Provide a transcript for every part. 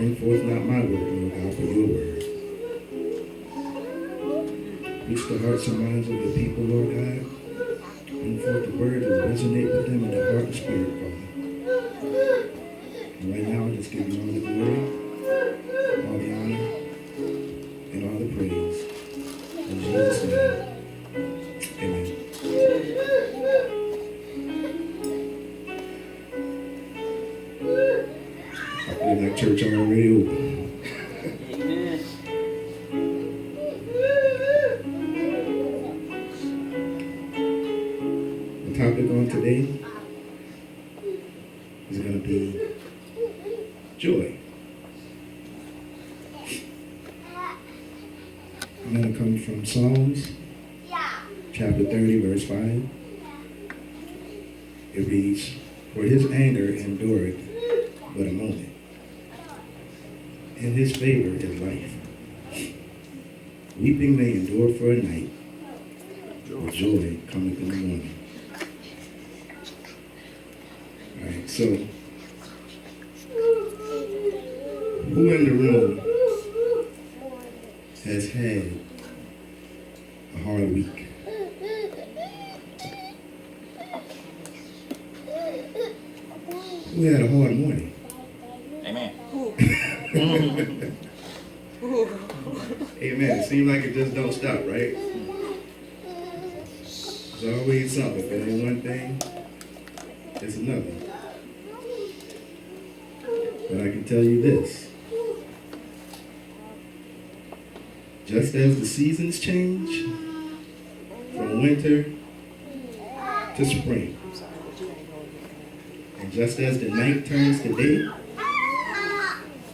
Bring forth not my word, Lord God, but your word. Reach the hearts and minds of the people, Lord God. Bring forth the word that will resonate with them in the heart and spirit, Father. And right now, I just give you all the glory, all the honor, and all the praise. In Jesus' name, amen. I believe that church already open. Amen. The topic on today is going to be joy. I'm going to come from Psalms, chapter 30, verse 5. It reads, "For his anger endureth but a moment. In his favor is life. Weeping may endure for a night, but joy cometh in the morning." All right, so who in the room has had a hard week? Who had a hard morning? Amen. Amen. It seems like it just don't stop, right? There's always something. If it ain't one thing, it's another. But I can tell you this. Just as the seasons change from winter to spring, and just as the night turns to day,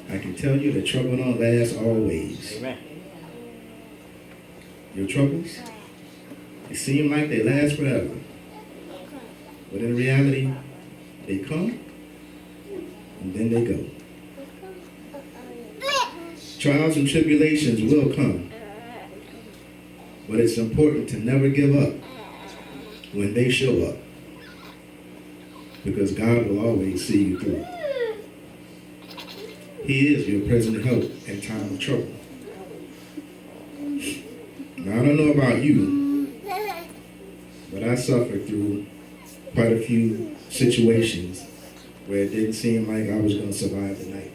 I can tell you that trouble don't last always. Amen. Your troubles, they seem like they last forever. But in reality, they come and then they go. Trials and tribulations will come. But it's important to never give up when they show up, because God will always see you through. He is your present help in time of trouble. Now, I don't know about you, but I suffered through quite a few situations where it didn't seem like I was going to survive the night.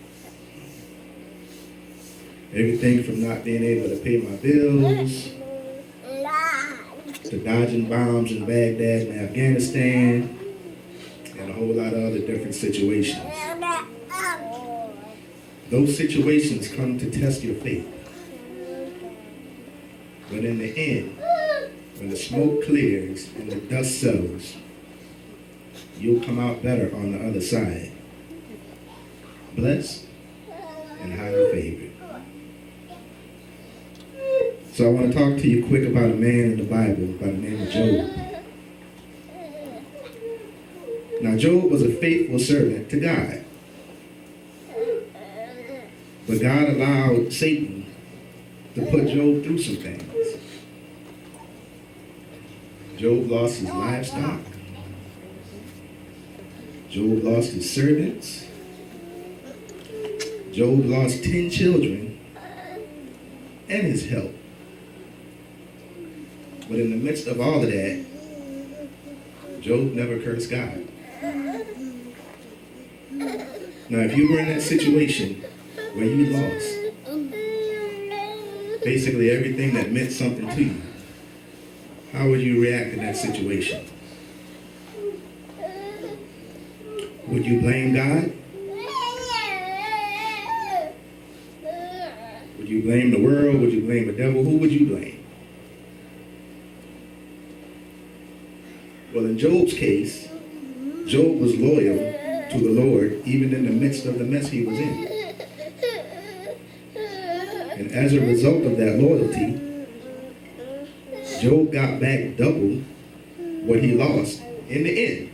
Everything from not being able to pay my bills, to dodging bombs in Baghdad and Afghanistan, and a whole lot of other different situations. Those situations come to test your faith. But in the end, when the smoke clears and the dust settles, you'll come out better on the other side. Blessed and highly favored. So I want to talk to you quick about a man in the Bible by the name of Job. Now, Job was a faithful servant to God. But God allowed Satan to put Job through some things. Job lost his livestock. Job lost his servants. Job lost 10 children and his health. But in the midst of all of that, Job never cursed God. Now, if you were in that situation where you lost basically everything that meant something to you, how would you react in that situation? Would you blame God? Would you blame the world? Would you blame the devil? Who would you blame? Well, in Job's case, Job was loyal to the Lord even in the midst of the mess he was in. And as a result of that loyalty, Job got back double what he lost in the end.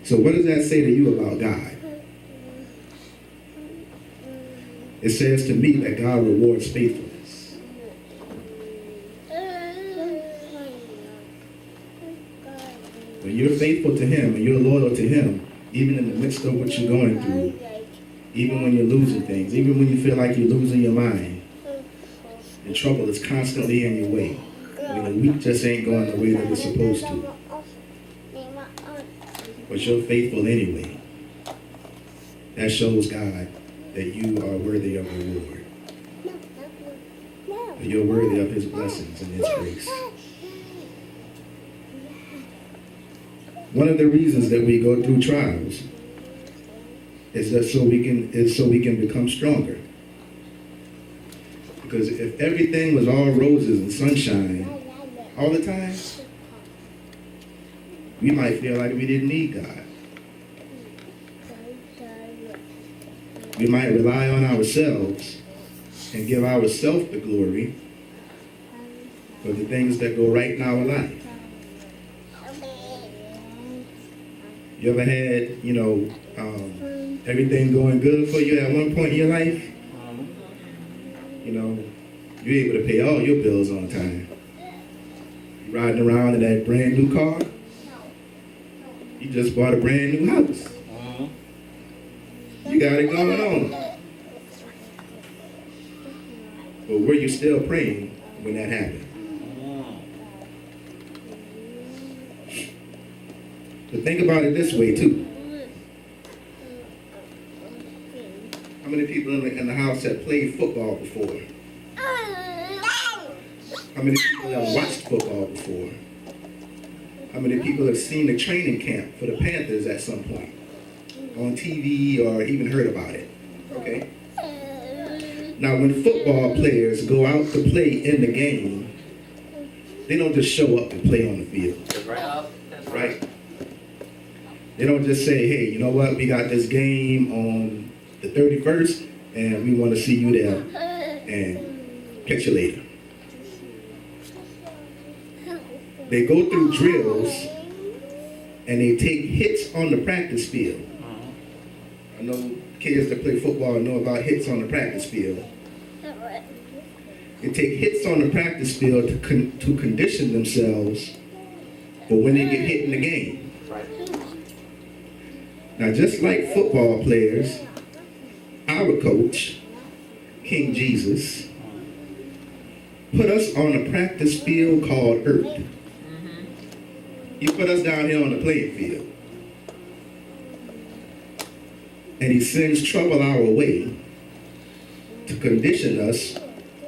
So what does that say to you about God? It says to me that God rewards faithfulness. When you're faithful to him and you're loyal to him, even in the midst of what you're going through, Even when you're losing things, even when you feel like you're losing your mind, and trouble is constantly in your way. When the week just ain't going the way that it's supposed to. But you're faithful anyway. That shows God that you are worthy of the reward. That you're worthy of his blessings and his grace. One of the reasons that we go through trials is that so we can become stronger. Because if everything was all roses and sunshine all the time, we might feel like we didn't need God. We might rely on ourselves and give ourselves the glory for the things that go right in our life. You ever had, everything going good for you at one point in your life? You're able to pay all your bills on time. You're riding around in that brand new car. You just bought a brand new house. You got it going on. But were you still praying when that happened? But think about it this way too. How many people in the house have played football before? How many people have watched football before? How many people have seen the training camp for the Panthers at some point? On TV or even heard about it? Okay? Now when football players go out to play in the game, they don't just show up and play on the field. That's right. That's right? They don't just say, hey, you know what, we got this game on the 31st and we want to see you there and catch you later. They go through drills and they take hits on the practice field. I know kids that play football know about hits on the practice field. They take hits on the practice field to condition themselves for when they get hit in the game. Now, just like football players, our coach, King Jesus, put us on a practice field called Earth. He put us down here on the playing field. And he sends trouble our way to condition us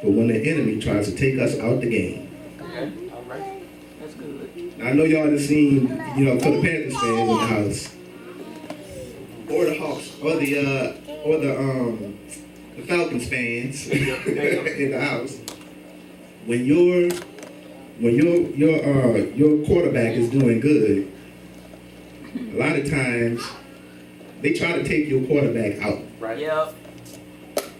for when the enemy tries to take us out the game. Okay, all right. That's good. Now, I know y'all have seen, for the Panthers fans in the house, or the Hawks, or the Falcons fans in the house. When your quarterback is doing good, a lot of times they try to take your quarterback out. Right. Yep.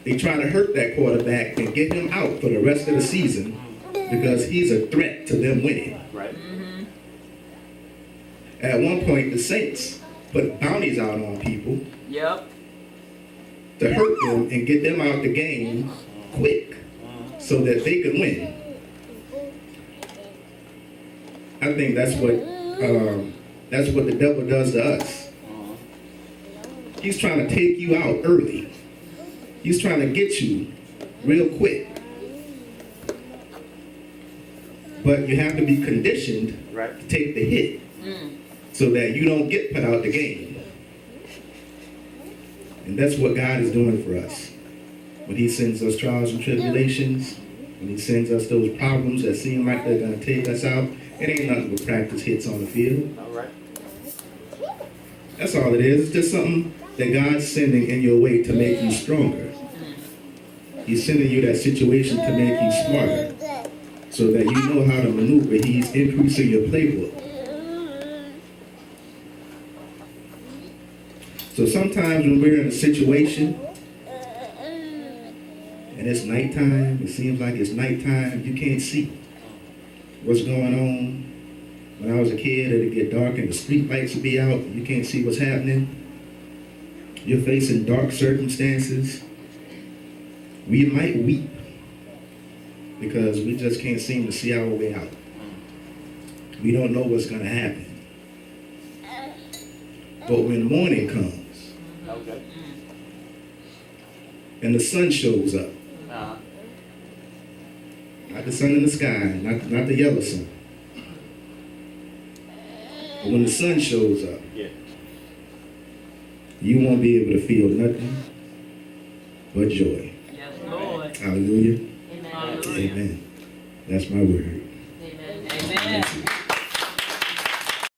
They try to hurt that quarterback and get him out for the rest of the season because he's a threat to them winning. Right. At one point, the Saints put bounties out on people. Yep. To hurt them and get them out the game quick so that they could win. I think that's what the devil does to us. He's trying to take you out early. He's trying to get you real quick. But you have to be conditioned to take the hit so that you don't get put out the game. And that's what God is doing for us. When he sends us trials and tribulations, when he sends us those problems that seem like they're going to take us out, it ain't nothing but practice hits on the field. All right. That's all it is. It's just something that God's sending in your way to make you stronger. He's sending you that situation to make you smarter so that you know how to maneuver. He's increasing your playbook. So sometimes when we're in a situation and it's nighttime, it seems like it's nighttime, you can't see what's going on. When I was a kid, it'd get dark and the street lights would be out. You can't see what's happening. You're facing dark circumstances. We might weep because we just can't seem to see our way out. We don't know what's going to happen. But when morning comes, and the sun shows up. Uh-huh. Not the sun in the sky, not the yellow sun. But when the sun shows up, you won't be able to feel nothing but joy. Yes, Lord. Hallelujah. Hallelujah. Amen. That's my word.